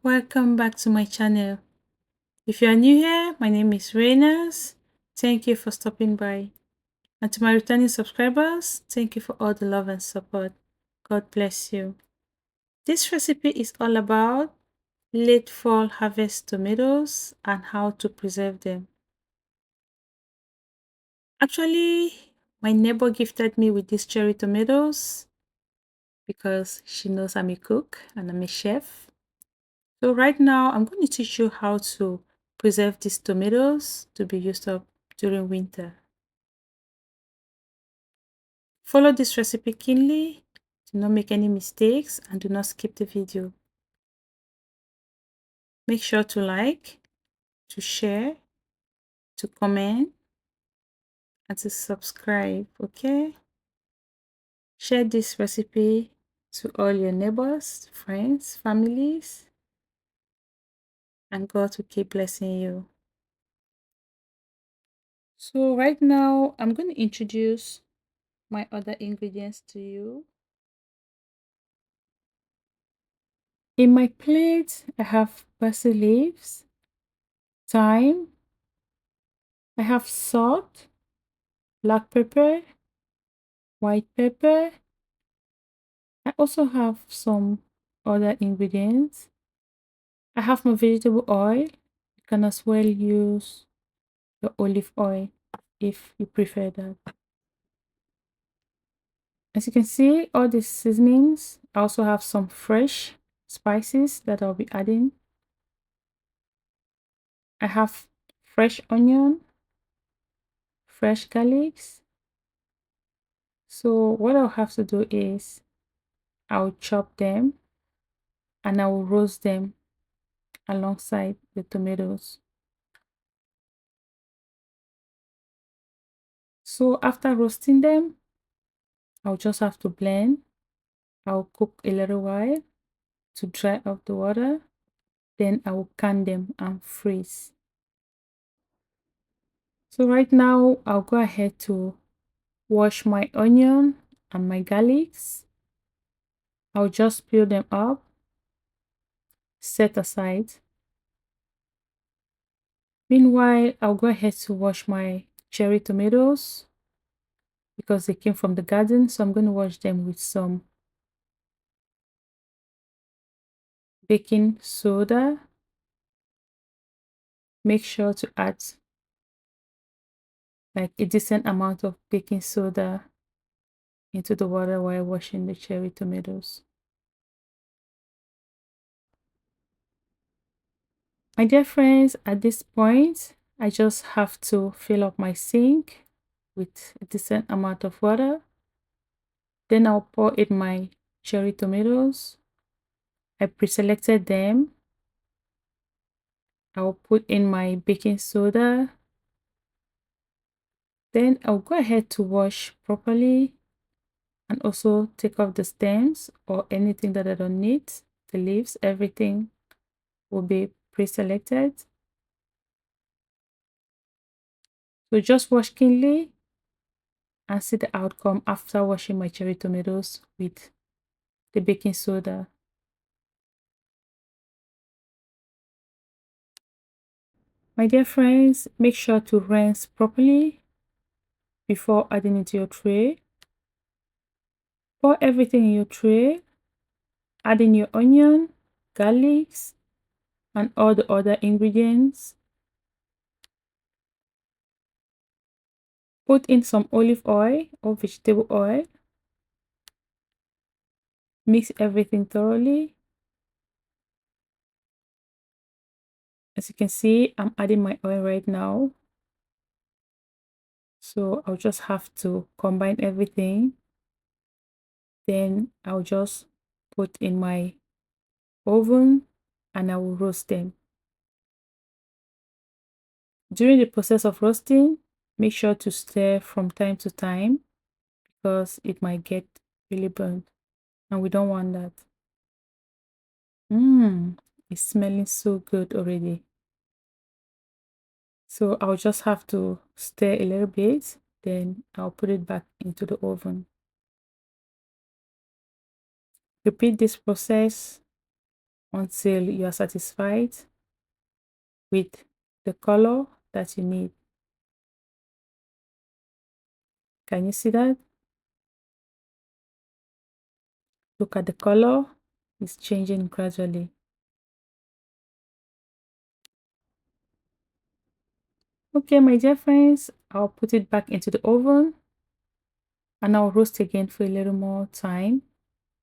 Welcome back to my channel. If you are new here, my name is Reynas. Thank you for stopping by. And to my returning subscribers, thank you for all the love and support. God bless you. This recipe is all about late fall harvest tomatoes and how to preserve them. Actually, my neighbor gifted me with these cherry tomatoes because she knows I'm a cook and I'm a chef. So right now, I'm going to teach you how to preserve these tomatoes to be used up during winter. Follow this recipe keenly, do not make any mistakes, and do not skip the video. Make sure to like, to share, to comment, and to subscribe, okay? Share this recipe to all your neighbors, friends, families, and God will keep blessing you. So right now, I'm going to introduce my other ingredients to you. In my plate, I have basil leaves, thyme, I have salt, black pepper, white pepper. I also have some other ingredients. I have my vegetable oil. You can as well use your olive oil if you prefer that. As you can see, all these seasonings, I also have some fresh spices that I'll be adding. I have fresh onion, fresh garlics. So what I'll have to do is I'll chop them and I will roast them alongside the tomatoes. So after roasting them, I'll just have to blend. I'll cook a little while to dry off the water. Then I will can them and freeze. So right now, I'll go ahead to wash my onion and my garlics. I'll just peel them up, set aside. Meanwhile, I'll go ahead to wash my cherry tomatoes because they came from the garden. So I'm going to wash them with some baking soda. Make sure to add like a decent amount of baking soda into the water while washing the cherry tomatoes. My dear friends, at this point, I just have to fill up my sink with a decent amount of water. Then I'll pour in my cherry tomatoes. I pre-selected them. I'll put in my baking soda. Then I'll go ahead to wash properly and also take off the stems or anything that I don't need, the leaves, everything will be pre-selected. So just wash cleanly and see the outcome after washing my cherry tomatoes with the baking soda. My dear friends, make sure to rinse properly before adding into your tray. Pour everything in your tray, add in your onion, garlics, and all the other ingredients. Put in some olive oil or vegetable oil. Mix everything thoroughly. As you can see, I'm adding my oil right now. So I'll just have to combine everything. Then I'll just put in my oven and I will roast them. During the process of roasting, make sure to stir from time to time because it might get really burnt and we don't want that. It's smelling so good already. So I'll just have to stir a little bit, then I'll put it back into the oven. Repeat this process until you are satisfied with the color that you need. Can you see that? Look at the color, it's changing gradually. Okay, my dear friends, I'll put it back into the oven and I'll roast again for a little more time,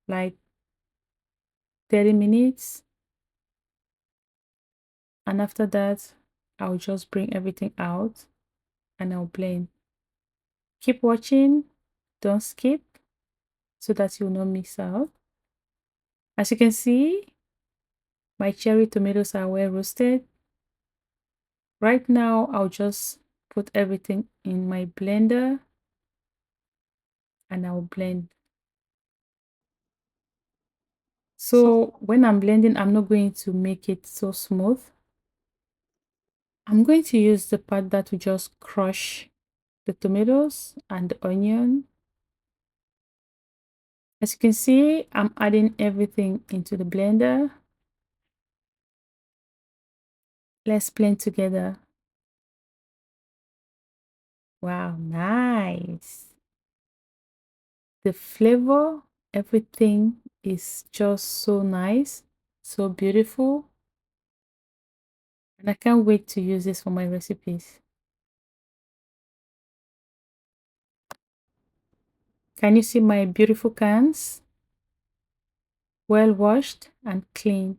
like 30 minutes. And after that, I'll just bring everything out and I'll blend. Keep watching, don't skip so that you'll not miss out. As you can see, my cherry tomatoes are well roasted. Right now, I'll just put everything in my blender and I'll blend. So when I'm blending, I'm not going to make it so smooth. I'm going to use the part that will just crush the tomatoes and the onion. As you can see, I'm adding everything into the blender. Let's blend together. Wow, nice. The flavor, everything is just so nice, so beautiful. And I can't wait to use this for my recipes. Can you see my beautiful cans? Well washed and clean.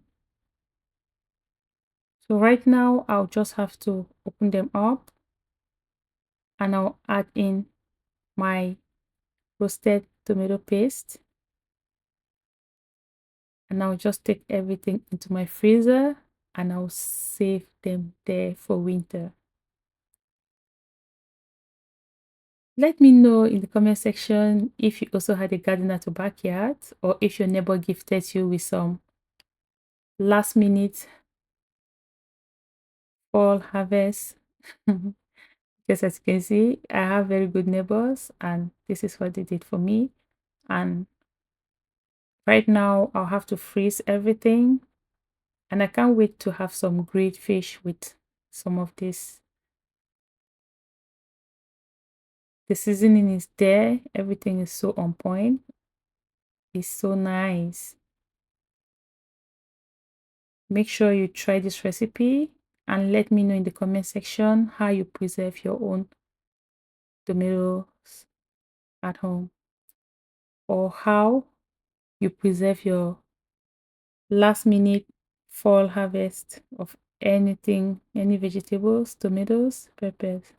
So right now, I'll just have to open them up and I'll add in my roasted tomato paste. And I'll just take everything into my freezer and I'll save them there for winter. Let me know in the comment section if you also had a garden at your backyard or if your neighbor gifted you with some last minute fall harvest. Just as you can see, I have very good neighbors and this is what they did for me. And right now I'll have to freeze everything and I can't wait to have some grilled fish with some of this. The seasoning is there, everything is so on point. It's so nice. Make sure you try this recipe and let me know in the comment section how you preserve your own tomatoes at home or how you preserve your last minute fall harvest of anything, any vegetables, tomatoes, peppers.